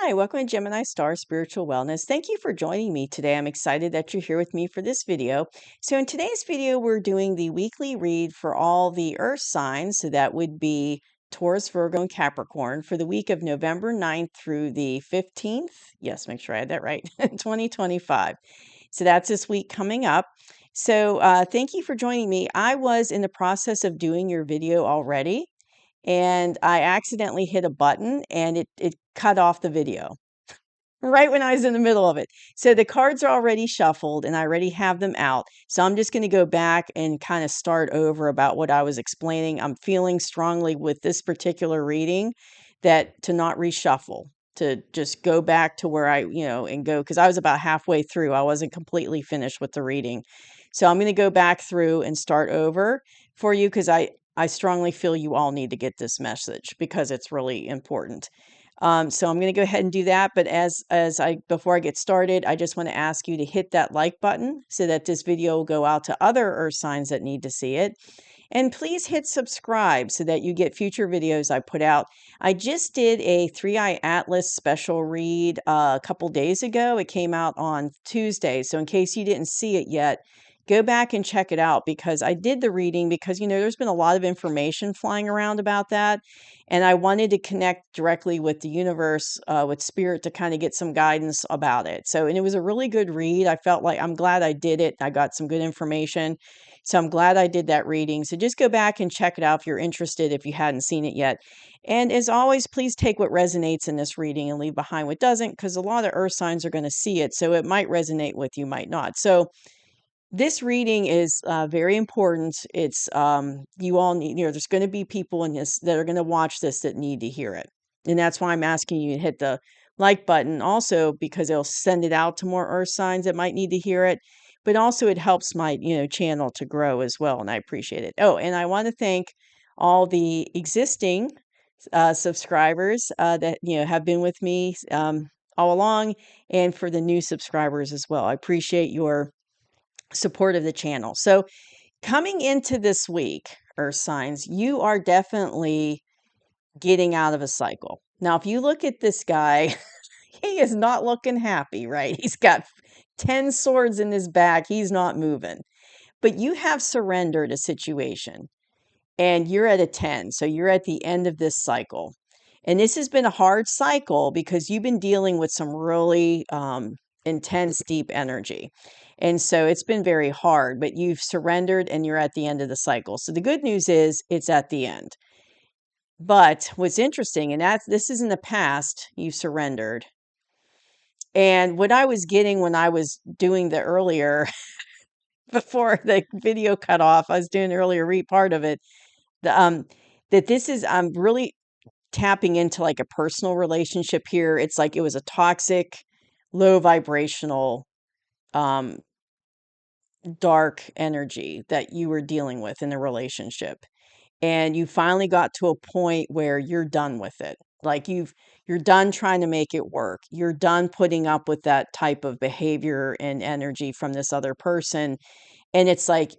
Hi, welcome to Gemini Star Spiritual Wellness. Thank you for joining me today. I'm excited that you're here with me for this video. So in today's video, we're doing the weekly read for all the Earth signs. So that would be Taurus, Virgo, and Capricorn for the week of November 9th through the 15th. Yes, make sure I had that right, 2025. So that's this week coming up. So thank you for joining me. I was in the process of doing your video already, and I accidentally hit a button and it cut off the video right when I was in the middle of it. So the cards are already shuffled and I already have them out. So I'm just going to go back and kind of start over about what I was explaining. I'm feeling strongly with this particular reading that to not reshuffle, to just go back to where and go, because I was about halfway through. I wasn't completely finished with the reading. So I'm going to go back through and start over for you because I strongly feel you all need to get this message because it's really important. So I'm going to go ahead and do that. But before I get started, I just want to ask you to hit that like button so that this video will go out to other Earth signs that need to see it. And please hit subscribe so that you get future videos I put out. I just did a 3-Eye Atlas special read a couple days ago. It came out on Tuesday. So in case you didn't see it yet, go back and check it out because I did the reading because, there's been a lot of information flying around about that. And I wanted to connect directly with the universe, with spirit to kind of get some guidance about it. And it was a really good read. I felt like I'm glad I did it. I got some good information. So I'm glad I did that reading. So just go back and check it out if you're interested, if you hadn't seen it yet. And as always, please take what resonates in this reading and leave behind what doesn't, because a lot of Earth signs are going to see it. So it might resonate with you, might not. So this reading is very important. It's you all need, there's going to be people in this that are going to watch this that need to hear it. And that's why I'm asking you to hit the like button also, because it'll send it out to more Earth signs that might need to hear it. But also it helps my, channel to grow as well. And I appreciate it. Oh, and I want to thank all the existing subscribers that, have been with me all along, and for the new subscribers as well. I appreciate your support of the channel. So coming into this week, Earth signs, you are definitely getting out of a cycle. Now, if you look at this guy, he is not looking happy, right? He's got 10 swords in his back. He's not moving. But you have surrendered a situation and you're at a 10. So you're at the end of this cycle. And this has been a hard cycle because you've been dealing with some really intense, deep energy. And so it's been very hard, but you've surrendered and you're at the end of the cycle. So the good news is it's at the end. But what's interesting, and this is in the past, you surrendered. And what I was getting when I was doing the earlier, before the video cut off, I was doing the earlier read part of it, that this is, I'm really tapping into like a personal relationship here. It's like it was a toxic, low vibrational, um, dark energy that you were dealing with in the relationship. And you finally got to a point where you're done with it. Like you're done trying to make it work. You're done putting up with that type of behavior and energy from this other person. And it's like,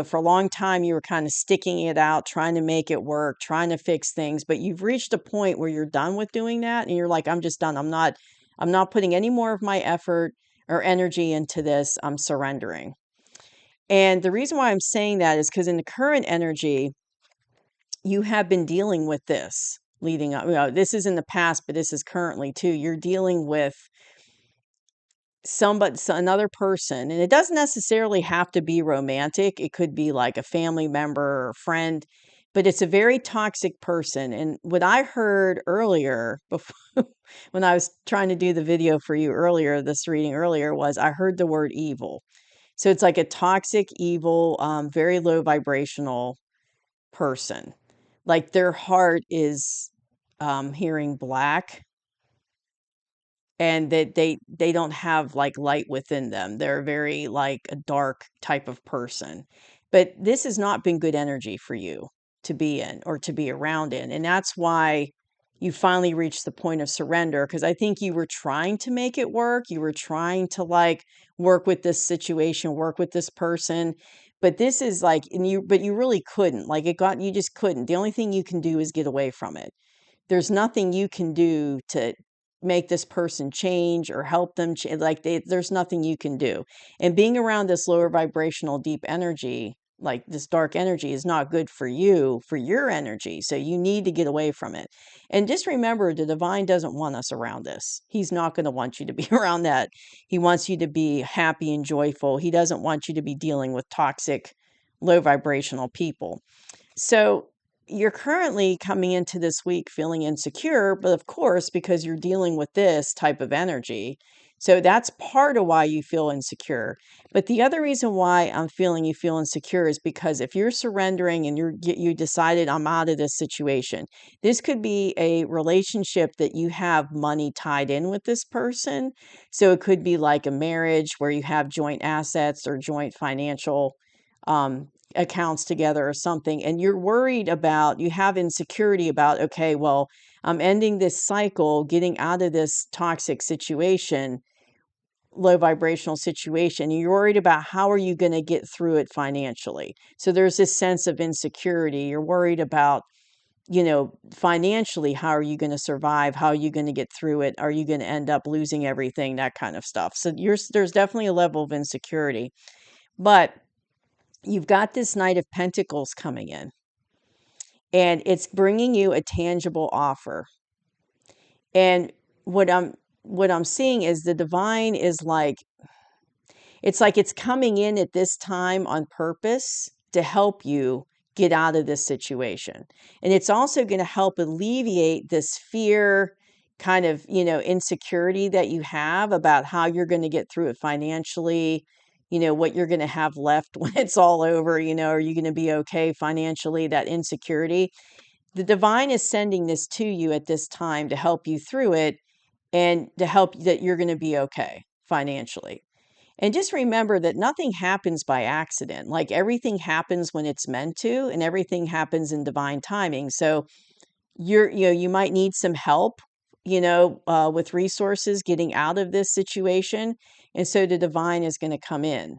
for a long time you were kind of sticking it out, trying to make it work, trying to fix things, but you've reached a point where you're done with doing that and you're like, I'm just done. I'm not putting any more of my effort or energy into this. I'm surrendering. And the reason why I'm saying that is because in the current energy, you have been dealing with this leading up. This is in the past, but this is currently too. You're dealing with another person, and it doesn't necessarily have to be romantic. It could be like a family member or friend, but it's a very toxic person. And what I heard earlier, before, when I was trying to do the video for you earlier, this reading earlier, was I heard the word evil. So it's like a toxic, evil, very low vibrational person. Like their heart is hearing black, and that they don't have like light within them. They're very like a dark type of person. But this has not been good energy for you to be in or to be around in. And that's why you finally reached the point of surrender, because I think you were trying to make it work. You were trying to like work with this situation, work with this person. But this is like, but you really couldn't. Like you just couldn't. The only thing you can do is get away from it. There's nothing you can do to make this person change or help them like there's nothing you can do. And being around this lower vibrational deep energy, like this dark energy, is not good for you, for your energy. So you need to get away from it. And just remember, the divine doesn't want us around this. He's not going to want you to be around that. He wants you to be happy and joyful. He doesn't want you to be dealing with toxic, low vibrational people. So you're currently coming into this week feeling insecure, but of course, because you're dealing with this type of energy. So that's part of why you feel insecure. But the other reason why I'm feeling you feel insecure is because if you're surrendering and you decided I'm out of this situation, this could be a relationship that you have money tied in with this person. So it could be like a marriage where you have joint assets or joint financial accounts together or something, and you're worried about, you have insecurity about, okay, well, I'm ending this cycle, getting out of this toxic situation, low vibrational situation. You're worried about how are you going to get through it financially. So there's this sense of insecurity. You're worried about, financially, how are you going to survive? How are you going to get through it? Are you going to end up losing everything? That kind of stuff. So there's definitely a level of insecurity. But you've got this Knight of Pentacles coming in, and it's bringing you a tangible offer. And what I'm seeing is the divine is like, it's coming in at this time on purpose to help you get out of this situation. And it's also going to help alleviate this fear, kind of, insecurity that you have about how you're going to get through it financially, what you're going to have left when it's all over, are you going to be okay financially, that insecurity. The divine is sending this to you at this time to help you through it and to help that you're going to be okay financially. And just remember that nothing happens by accident. Like everything happens when it's meant to, and everything happens in divine timing. So you might need some help, with resources getting out of this situation. And so the divine is going to come in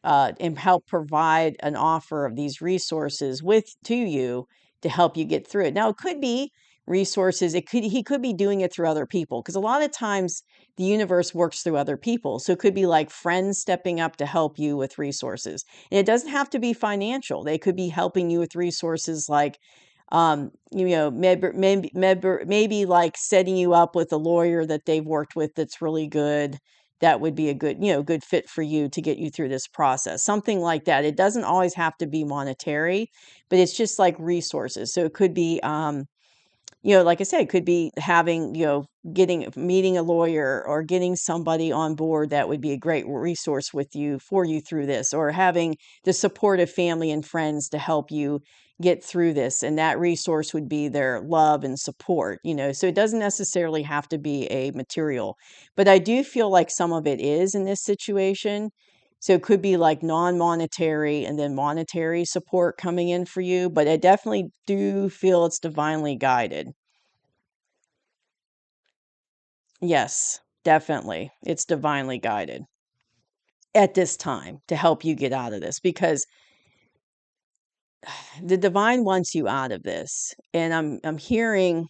and help provide an offer of these resources to you to help you get through it. Now, it could be resources. He could be doing it through other people, because a lot of times the universe works through other people. So it could be like friends stepping up to help you with resources. And it doesn't have to be financial. They could be helping you with resources like maybe like setting you up with a lawyer that they've worked with that's really good. That would be a good fit for you to get you through this process. Something like that. It doesn't always have to be monetary, but it's just like resources. So it could be, like I said, it could be having, meeting a lawyer or getting somebody on board that would be a great resource for you through this, or having the support of family and friends to help you get through this. And that resource would be their love and support, so it doesn't necessarily have to be a material, but I do feel like some of it is in this situation. So it could be like non-monetary and then monetary support coming in for you, but I definitely do feel it's divinely guided. Yes, definitely. It's divinely guided at this time to help you get out of this, because the divine wants you out of this. And I'm hearing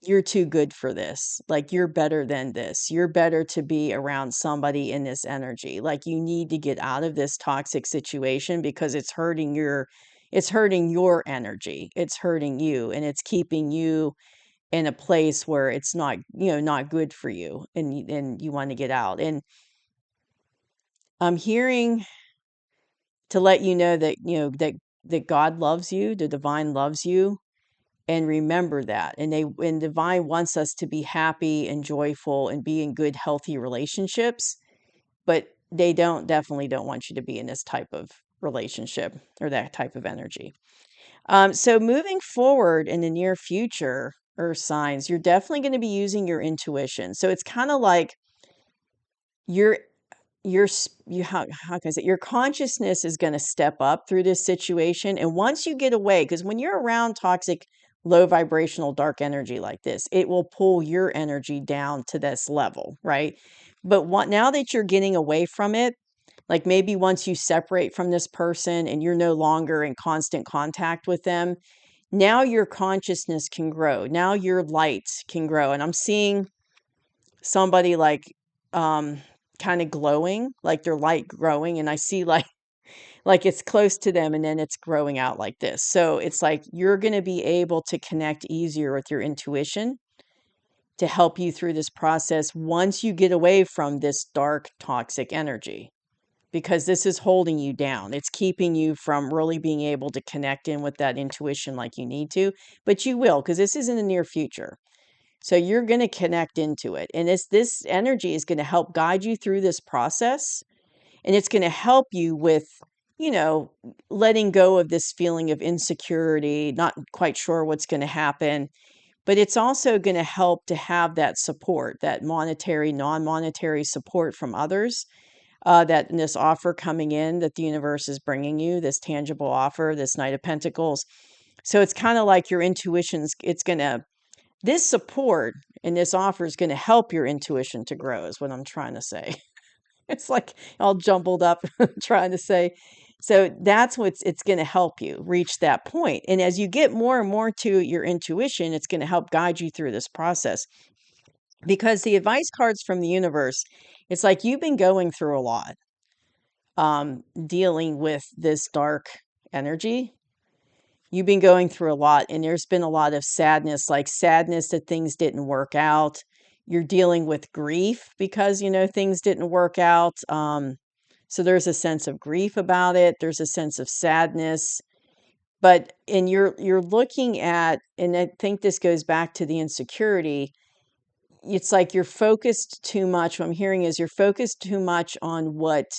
you're too good for this. Like you're better than this. You're better to be around somebody in this energy. Like you need to get out of this toxic situation because it's hurting your energy. It's hurting you, and it's keeping you in a place where it's not, not good for you, and you want to get out. And I'm hearing to let you know that, that God loves you, the divine loves you. And remember that. And divine wants us to be happy and joyful and be in good, healthy relationships, but they definitely don't want you to be in this type of relationship or that type of energy. So moving forward in the near future, earth signs, you're definitely going to be using your intuition. So it's kind of like your how can I say, your consciousness is going to step up through this situation. And once you get away, because when you're around toxic, low vibrational, dark energy like this, it will pull your energy down to this level, right? But now that you're getting away from it, like maybe once you separate from this person and you're no longer in constant contact with them, now your consciousness can grow. Now your light can grow. And I'm seeing somebody like kind of glowing, like their light growing, and I see like it's close to them and then it's growing out like this. So it's like you're going to be able to connect easier with your intuition to help you through this process once you get away from this dark, toxic energy, because this is holding you down. It's keeping you from really being able to connect in with that intuition like you need to, but you will, because this is in the near future. So you're going to connect into it. And this energy is going to help guide you through this process. And it's going to help you with, you know, letting go of this feeling of insecurity, not quite sure what's going to happen. But it's also going to help to have that support, that monetary, non-monetary support from others, that in this offer coming in that the universe is bringing you, this tangible offer, this Knight of Pentacles. So it's kind of like your intuition's, this support and this offer is going to help your intuition to grow, is what I'm trying to say. It's like all jumbled up trying to say. So that's it's going to help you reach that point. And as you get more and more to your intuition, it's going to help guide you through this process. Because the advice cards from the universe, it's like you've been going through a lot, dealing with this dark energy. You've been going through a lot, and there's been a lot of sadness, like sadness that things didn't work out. You're dealing with grief because, you know, things didn't work out. So there's a sense of grief about it. There's a sense of sadness. And you're looking at, and I think this goes back to the insecurity. It's like you're focused too much. What I'm hearing is you're focused too much on what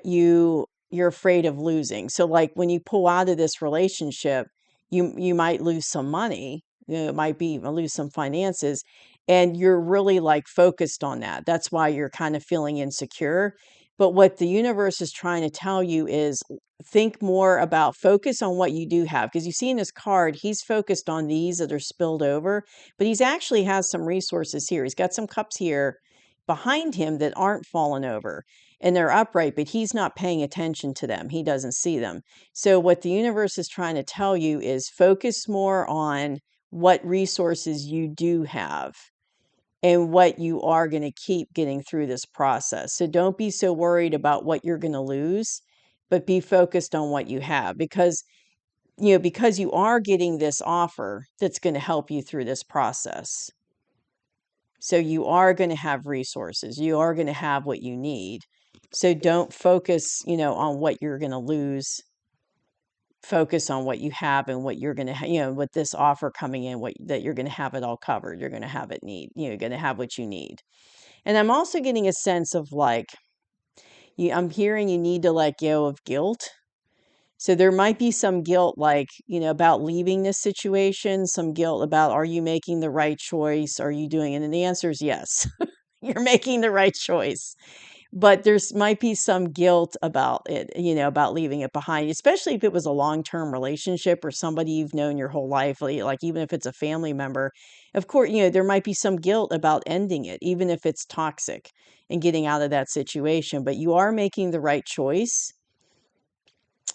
you're afraid of losing. So like when you pull out of this relationship, you might lose some money. You know, it might be lose some finances, and you're really like focused on that. That's why you're kind of feeling insecure. But what the universe is trying to tell you is think more about, focus on what you do have. Because you see in this card, he's focused on these that are spilled over, but he's actually has some resources here. He's got some cups here behind him that aren't fallen over and they're upright, but he's not paying attention to them. He doesn't see them. So what the universe is trying to tell you is focus more on what resources you do have and what you are going to keep getting through this process. So don't be so worried about what you're going to lose, but be focused on what you have, because because you are getting this offer that's going to help you through this process. So you are going to have resources. You are going to have what you need. So don't focus, on what you're going to lose. Focus on what you have and what you're going to, with this offer coming in, that you're going to have it all covered. You're going to have it need, you're going to have what you need. And I'm also getting a sense of like, I'm hearing you need to let go of guilt. So there might be some guilt, like, about leaving this situation, some guilt about, are you making the right choice? Are you doing it? And the answer is yes, you're making the right choice. But there's might be some guilt about it, about leaving it behind, especially if it was a long-term relationship or somebody you've known your whole life, like even if it's a family member. Of course, there might be some guilt about ending it, even if it's toxic, and getting out of that situation. But you are making the right choice.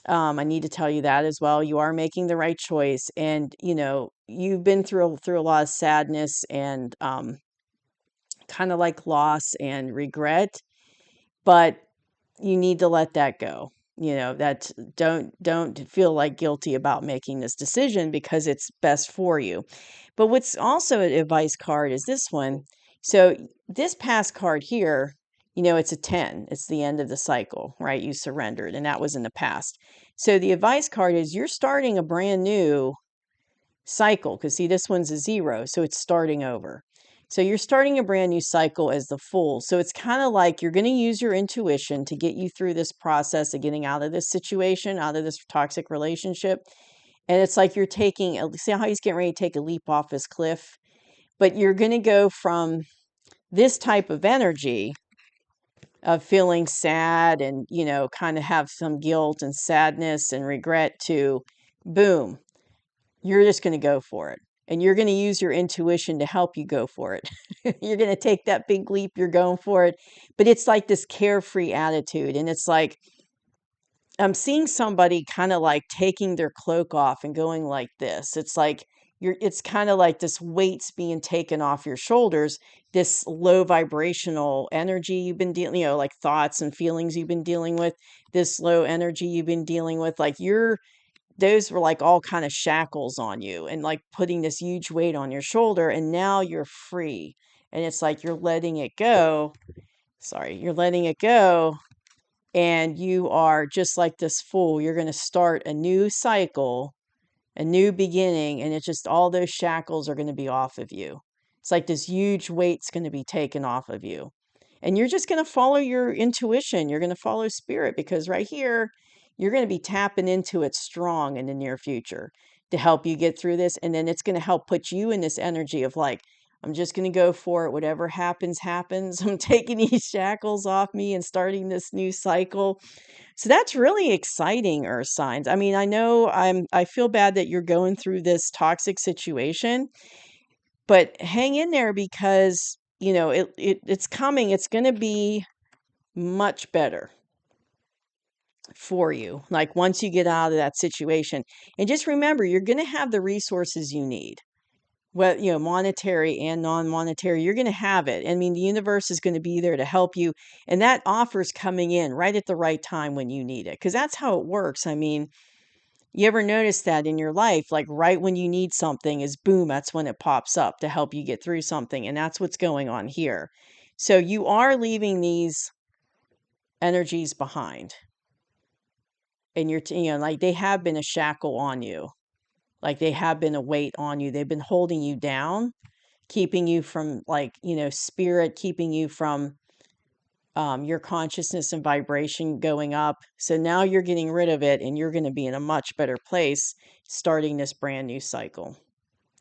I need to tell you that as well. You are making the right choice, and you've been through a lot of sadness and kind of like loss and regret, but you need to let that go. That don't feel like guilty about making this decision, because it's best for you. But what's also an advice card is this one. So this past card here, it's a 10. It's the end of the cycle, right? You surrendered, and that was in the past. So the advice card is you're starting a brand new cycle, because see, this one's a 0, so it's starting over. So you're starting a brand new cycle as the Fool. So it's kind of like you're going to use your intuition to get you through this process of getting out of this situation, out of this toxic relationship. And it's like you're taking, see how he's getting ready to take a leap off this cliff? But you're going to go from this type of energy of feeling sad and, kind of have some guilt and sadness and regret to, boom, you're just going to go for it. And you're going to use your intuition to help you go for it. You're going to take that big leap. You're going for it. But it's like this carefree attitude. And it's like I'm seeing somebody kind of like taking their cloak off and going like this. It's like it's kind of like this weight's being taken off your shoulders, this low vibrational energy you've been dealing, like thoughts and feelings you've been dealing with, this low energy you've been dealing with, like those were like all kind of shackles on you and like putting this huge weight on your shoulder, and now you're free. And it's like you're letting it go. Sorry, you're letting it go, and you are just like this fool. You're going to start a new cycle, a new beginning, and it's just all those shackles are going to be off of you. It's like this huge weight's going to be taken off of you. And you're just going to follow your intuition. You're going to follow spirit, because right here, you're going to be tapping into it strong in the near future to help you get through this. And then it's going to help put you in this energy of like, I'm just going to go for it. Whatever happens, happens. I'm taking these shackles off me and starting this new cycle. So that's really exciting, earth signs. I mean, I know I feel bad that you're going through this toxic situation, but hang in there, because it's coming. It's going to be much better for you, like once you get out of that situation. And just remember, you're going to have the resources you need. Well, monetary and non-monetary, you're going to have it. I mean, the universe is going to be there to help you, and that offer's coming in right at the right time when you need it, because that's how it works. I mean, you ever notice that in your life? Like right when you need something is boom, that's when it pops up to help you get through something. And that's what's going on here. So you are leaving these energies behind. And like they have been a shackle on you. Like they have been a weight on you. They've been holding you down, keeping you from like, spirit, keeping you from your consciousness and vibration going up. So now you're getting rid of it, and you're going to be in a much better place starting this brand new cycle.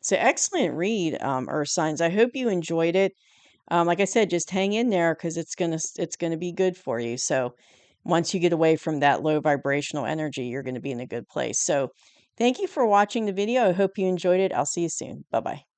So excellent read, earth signs. I hope you enjoyed it. Like I said, just hang in there, because it's gonna be good for you. So once you get away from that low vibrational energy, you're going to be in a good place. So thank you for watching the video. I hope you enjoyed it. I'll see you soon. Bye bye.